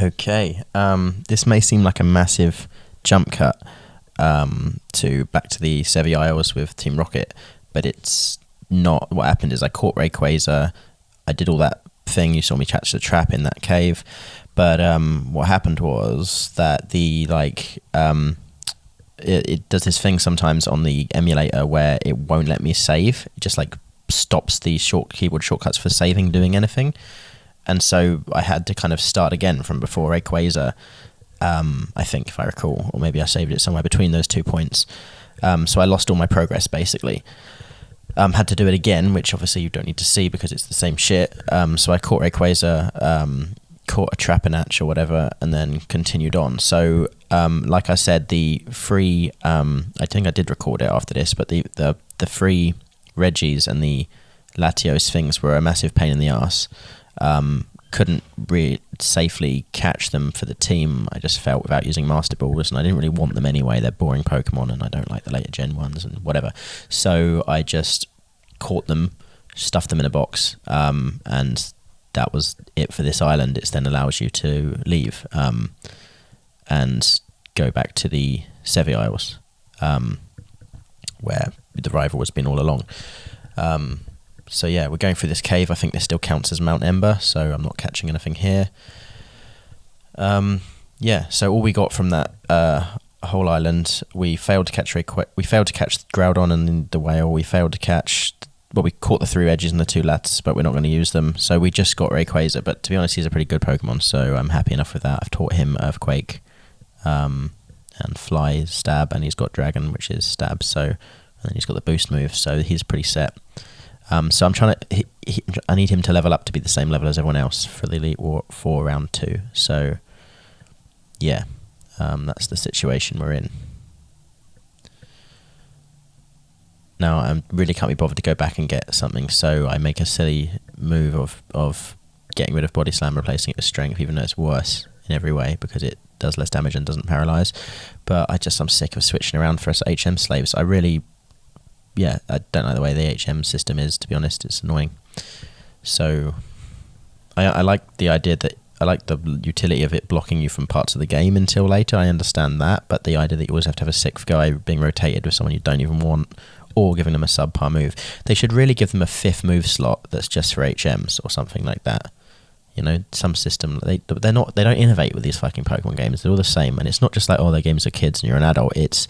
Okay, this may seem like a massive jump cut to back to the Sevii Isles with Team Rocket, but it's not. What happened is I caught Rayquaza, I did all that thing, you saw me catch the trap in that cave, but what happened was that it does this thing sometimes on the emulator where it won't let me save. It just like stops the keyboard shortcuts for saving doing anything. And so I had to kind of start again from before Rayquaza, I think, if I recall, or maybe I saved it somewhere between those 2 points. So I lost all my progress, basically. Had to do it again, which obviously you don't need to see because it's the same shit. So I caught Rayquaza, caught a Trapinach or whatever, and then continued on. So, like I said, the free... I think I did record it after this, but the free Regis and the Latios things were a massive pain in the arse. Couldn't really safely catch them for the team. I just felt without using Master Balls, and I didn't really want them anyway. They're boring Pokemon, and I don't like the later gen ones and whatever. So I just caught them, stuffed them in a box, and that was it for this island. It then allows you to leave and go back to the Sevii Isles, where the rival has been all along. So yeah, we're going through this cave. I think this still counts as Mount Ember, so I'm not catching anything here. Yeah, so all we got from that whole island, we failed to catch Groudon and the whale. We failed to catch... Well, we caught the 3 Edges and the 2 Lats, but we're not going to use them. So we just got Rayquaza, but to be honest, he's a pretty good Pokemon, so I'm happy enough with that. I've taught him Earthquake and Fly, Stab, and he's got Dragon, which is Stab, so... And then he's got the boost move, so he's pretty set. So I'm trying to... I need him to level up to be the same level as everyone else for the Elite War 4 round 2. So, yeah, that's the situation we're in. Now, I really can't be bothered to go back and get something, so I make a silly move of getting rid of Body Slam, replacing it with Strength, even though it's worse in every way, because it does less damage and doesn't paralyze. But I'm sick of switching around for us HM slaves. I don't like the way the HM system is, to be honest. It's annoying. So I like the idea that I like the utility of it blocking you from parts of the game until later. I understand that, but the idea that you always have to have a 6th guy being rotated with someone you don't even want, or giving them a subpar move. They should really give them a 5th move slot that's just for HMs or something like that. You know, some system. They don't innovate with these fucking Pokemon games. They're all the same, and it's not just like, oh, their games are kids and you're an adult. It's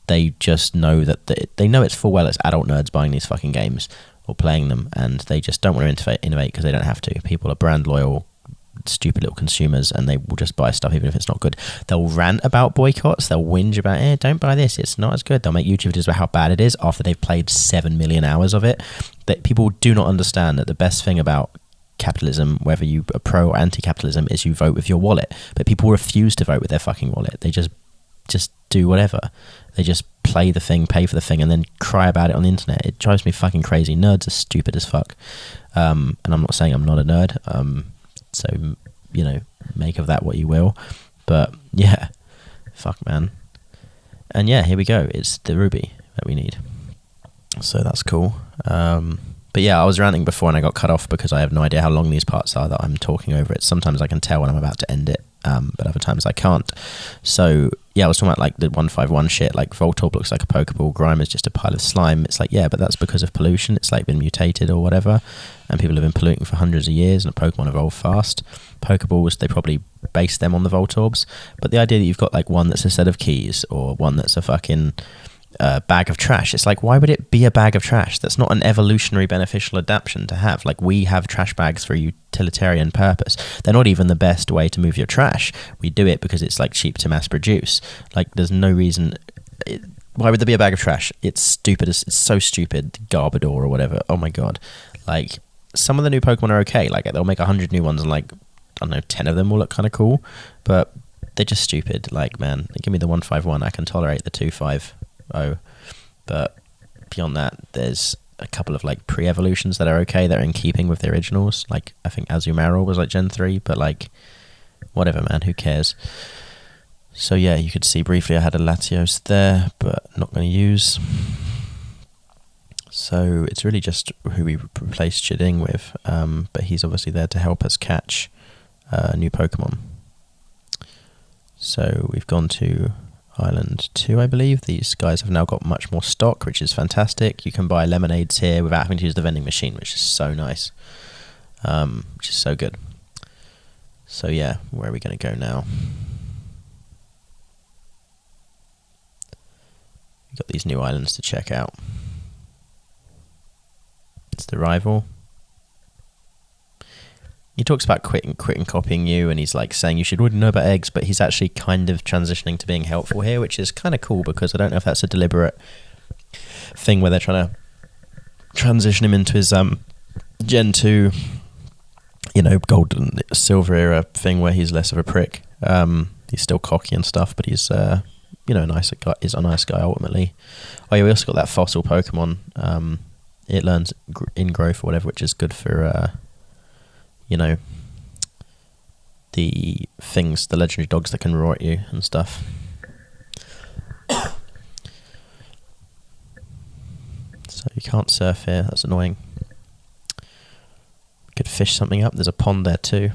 they just know that they know it's full well it's adult nerds buying these fucking games or playing them, and they just don't want to innovate because they don't have to. People are brand loyal, stupid little consumers, and they will just buy stuff even if it's not good. They'll rant about boycotts. They'll whinge about, don't buy this, it's not as good. They'll make YouTube videos about how bad it is after they've played 7 million hours of it. That people do not understand that the best thing about capitalism, whether you are pro or anti-capitalism, is you vote with your wallet. But people refuse to vote with their fucking wallet. They just do whatever. They just play the thing, pay for the thing, and then cry about it on the internet. It drives me fucking crazy. Nerds are stupid as fuck. And I'm not saying I'm not a nerd. So, you know, make of that what you will. But, yeah. Fuck, man. And, yeah, here we go. It's the Ruby that we need. So that's cool. But, yeah, I was ranting before and I got cut off because I have no idea how long these parts are that I'm talking over it. Sometimes I can tell when I'm about to end it, but other times I can't. So, yeah, I was talking about, like, the 151 shit. Like, Voltorb looks like a Pokeball. Grime is just a pile of slime. It's like, yeah, but that's because of pollution. It's, like, been mutated or whatever. And people have been polluting for hundreds of years, and Pokemon evolve fast. Pokeballs, they probably base them on the Voltorbs. But the idea that you've got, like, one that's a set of keys or one that's a fucking bag of trash, it's like, why would it be a bag of trash? That's not an evolutionary beneficial adaptation to have. Like, we have trash bags for a utilitarian purpose. They're not even the best way to move your trash. We do it because it's, like, cheap to mass produce. Like, there's no reason... Why would there be a bag of trash? It's stupid. It's so stupid. Garbodor or whatever. Oh my god. Like, some of the new Pokemon are okay. Like, they'll make 100 new ones and, like, I don't know, 10 of them will look kind of cool. But they're just stupid. Like, man, give me the 151. I can tolerate the 250. But beyond that, there's a couple of, like, pre-evolutions that are okay, that are in keeping with the originals. Like, I think Azumarill was, like, Gen 3. But, like, whatever, man. Who cares? So, yeah, you could see briefly I had a Latios there, but not going to use. So it's really just who we replaced Chiding with, but he's obviously there to help us catch new Pokemon. So we've gone to Island 2, I believe. These guys have now got much more stock, which is fantastic. You can buy lemonades here without having to use the vending machine, which is so nice. Which is so good. So yeah, where are we going to go now? We've got these new islands to check out. It's the rival. He talks about quitting copying you, and he's like saying you wouldn't know about eggs, but he's actually kind of transitioning to being helpful here, which is kind of cool, because I don't know if that's a deliberate thing where they're trying to transition him into his Gen 2, gold and silver era thing where he's less of a prick. He's still cocky and stuff, but he's a nice guy. He's a nice guy ultimately. Oh yeah, we also got that fossil Pokemon. It learns ingrowth or whatever, which is good for the things, the legendary dogs that can roar at you and stuff. So you can't surf here, that's annoying. Could fish something up, there's a pond there too.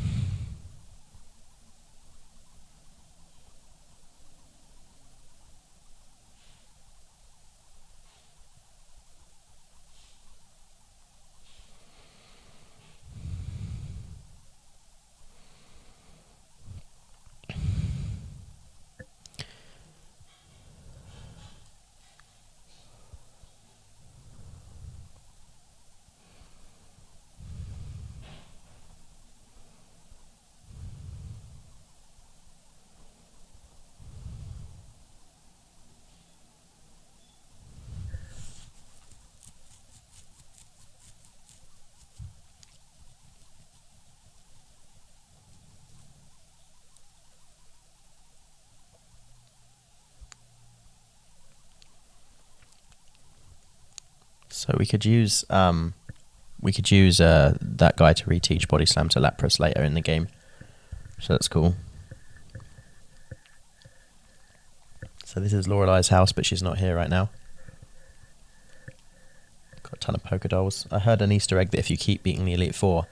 So we could use that guy to reteach Body Slam to Lapras later in the game. So that's cool. So this is Lorelei's house, but she's not here right now. Got a ton of Pokédolls. I heard an Easter egg that if you keep beating the Elite Four,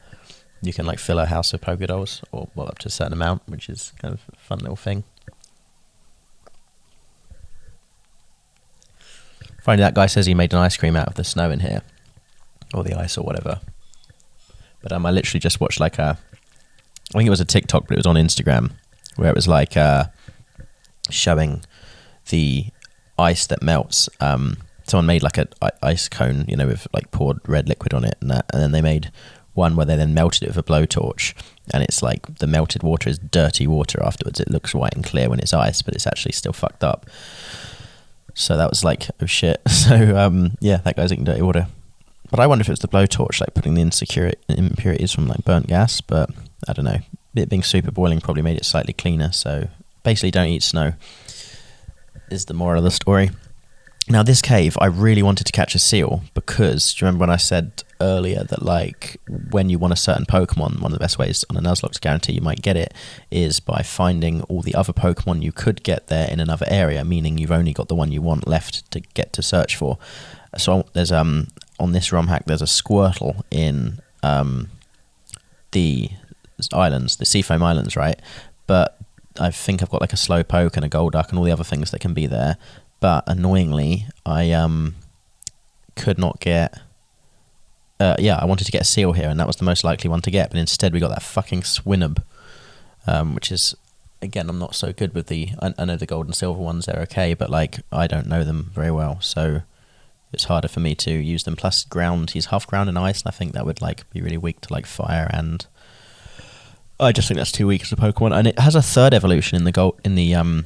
you can like fill her house with Pokédolls, or well, up to a certain amount, which is kind of a fun little thing. Finally, that guy says he made an ice cream out of the snow in here, or the ice, or whatever. But I literally just watched I think it was a TikTok, but it was on Instagram, where it was showing the ice that melts. Someone made like a ice cone, with like poured red liquid on it, and then they made one where they then melted it with a blowtorch, and it's like the melted water is dirty water afterwards. It looks white and clear when it's ice, but it's actually still fucked up. So that was like, oh shit. So yeah, that guy's eating dirty water. But I wonder if it was the blowtorch, like putting the impurities from like burnt gas. But I don't know. It being super boiling probably made it slightly cleaner. So basically, don't eat snow is the moral of the story. Now, this cave, I really wanted to catch a seal because, do you remember when I said earlier that, like, when you want a certain Pokemon, one of the best ways on a Nuzlocke to guarantee you might get it is by finding all the other Pokemon you could get there in another area, meaning you've only got the one you want left to get to search for. So there's on this ROM hack, there's a Squirtle in the islands, the Seafoam Islands, right? But I think I've got like a Slowpoke and a Golduck and all the other things that can be there. But annoyingly, I could not get... I wanted to get a seal here, and that was the most likely one to get, but instead we got that fucking Swinub, which is, again, I'm not so good with the... I know the gold and silver ones, they're okay, but like I don't know them very well, so it's harder for me to use them. Plus ground, he's half ground and ice, and I think that would like be really weak to like fire, and I just think that's too weak as a Pokemon. And it has a third evolution in the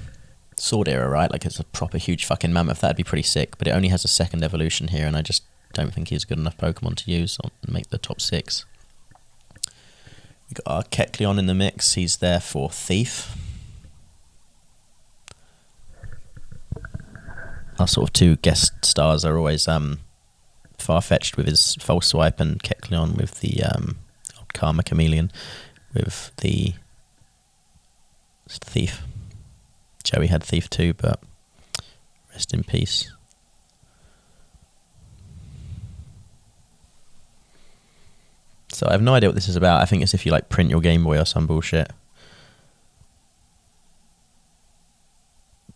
Sword era, right? Like it's a proper huge fucking mammoth. That'd be pretty sick, but it only has a second evolution here, and I just don't think he's good enough Pokemon to use and make the top 6. We got our Kecleon in the mix. He's there for Thief. Our sort of 2 guest stars are always Farfetch'd with his False Swipe, and Kecleon with the Karma Chameleon with the Thief. Joey had Thief too, but rest in peace. So I have no idea what this is about. I think it's if you like print your Game Boy or some bullshit.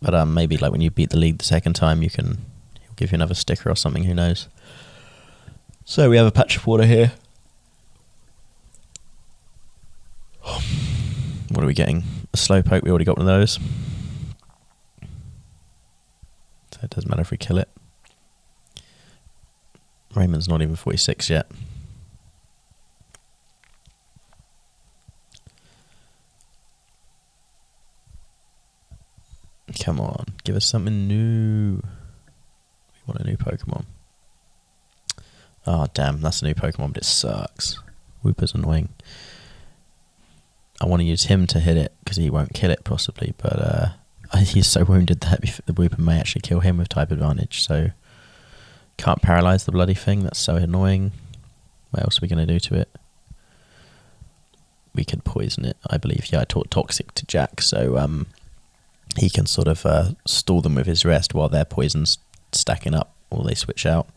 But maybe like when you beat the league the second time, he'll give you another sticker or something. Who knows? So we have a patch of water here. What are we getting? A slowpoke. We already got one of those. So it doesn't matter if we kill it. Raymond's not even 46 yet. Come on, give us something new. We want a new Pokemon. Oh, damn, that's a new Pokemon, but it sucks. Wooper's annoying. I want to use him to hit it, because he won't kill it, possibly, but he's so wounded that the Wooper may actually kill him with type advantage, so can't paralyze the bloody thing. That's so annoying. What else are we going to do to it? We could poison it, I believe. Yeah, I taught Toxic to Jack, so he can sort of stall them with his rest while their poison's stacking up, or they switch out.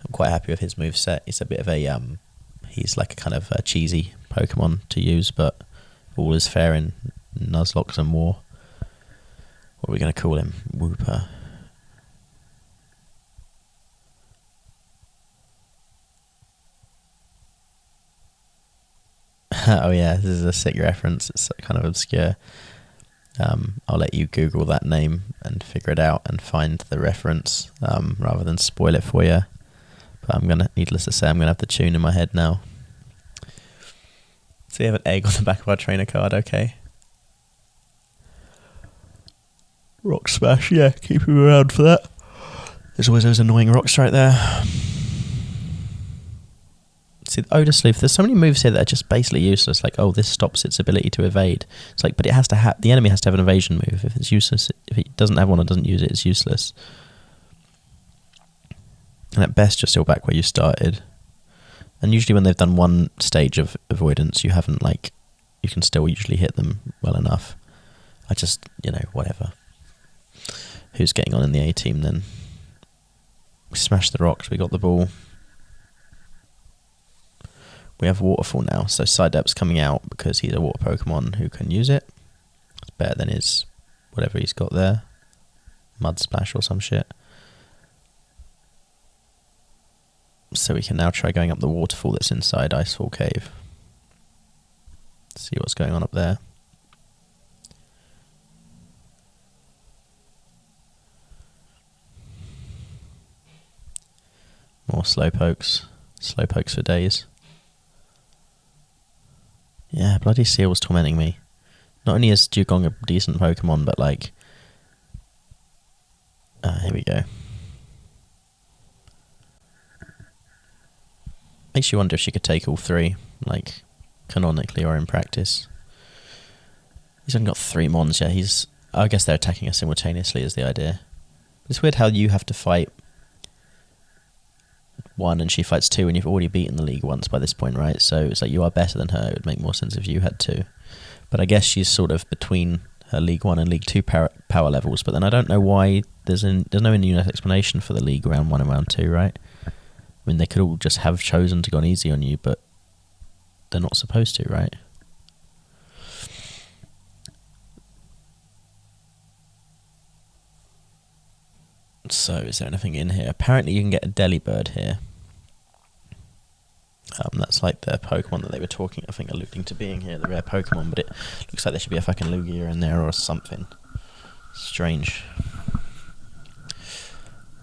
I'm quite happy with his moveset. He's a bit of a he's like a kind of a cheesy Pokemon to use, but all is fair in Nuzlocke and war. What are we going to call him? Wooper. Oh yeah, this is a sick reference. It's kind of obscure. I'll let you Google that name and figure it out and find the reference, rather than spoil it for you. But needless to say, I'm gonna have the tune in my head now. So we have an egg on the back of our trainer card, okay. Rock Smash, yeah, keep him around for that. There's always those annoying rocks right there. See, the Odor Sleuth, there's so many moves here that are just basically useless, like, oh, this stops its ability to evade. It's like, but it has to the enemy has to have an evasion move. If it's useless, if it doesn't have one or doesn't use it, it's useless. And at best, you're still back where you started. And usually when they've done one stage of avoidance, you can still usually hit them well enough. Whatever. Who's getting on in the A team then? We smashed the rocks, we got the ball. We have Waterfall now, so Psyduck's coming out because he's a water Pokemon who can use it. It's better than his whatever he's got there. Mud Splash or some shit. So we can now try going up the waterfall that's inside Icefall Cave. See what's going on up there. More Slowpokes. Slowpokes for days. Yeah, bloody Seal's tormenting me. Not only is Dugong a decent Pokemon, but like... here we go. Makes you wonder if she could take all three, like, canonically or in practice. He's only got 3 Mons, yeah, I guess they're attacking us simultaneously is the idea. It's weird how you have to fight 1 and she fights 2 and you've already beaten the league once by this point, right? So it's like you are better than her. It would make more sense if you had 2. But I guess she's sort of between her League 1 and League 2 power levels, but then I don't know why there's no in-unit explanation for the League round 1 and round 2, right? I mean, they could all just have chosen to go easy on you, but they're not supposed to, right? So, is there anything in here? Apparently you can get a Delibird here. That's like the Pokemon that they were alluding to being here, the rare Pokemon, but it looks like there should be a fucking Lugia in there or something. Strange.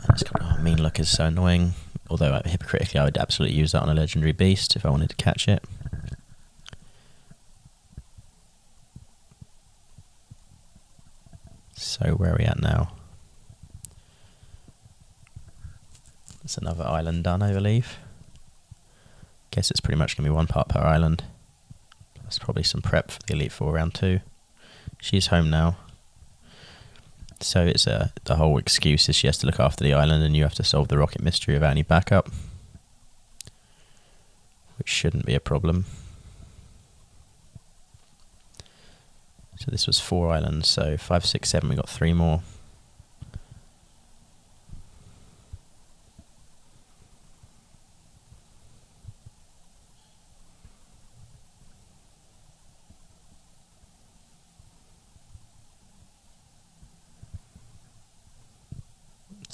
And Mean Look is so annoying. Although, hypocritically, I would absolutely use that on a legendary beast if I wanted to catch it. So, where are we at now? There's another island done, I believe. Guess it's pretty much going to be 1 part per island. That's probably some prep for the Elite Four round 2. She's home now. So it's the whole excuse is she has to look after the island and you have to solve the rocket mystery without any backup. Which shouldn't be a problem. So this was 4 islands, so 5, 6, 7, we got 3 more.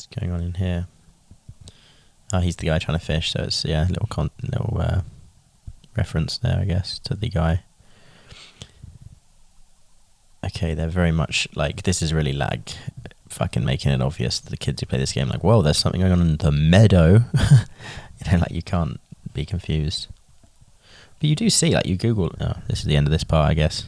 What's going on in here? Oh, he's the guy trying to fish, so it's, yeah, little reference there, I guess, to the guy. Okay, they're very much like, this is really fucking making it obvious to the kids who play this game, like, whoa, there's something going on in the meadow. Like, you can't be confused. But you do see, like, you Google, oh, this is the end of this part, I guess.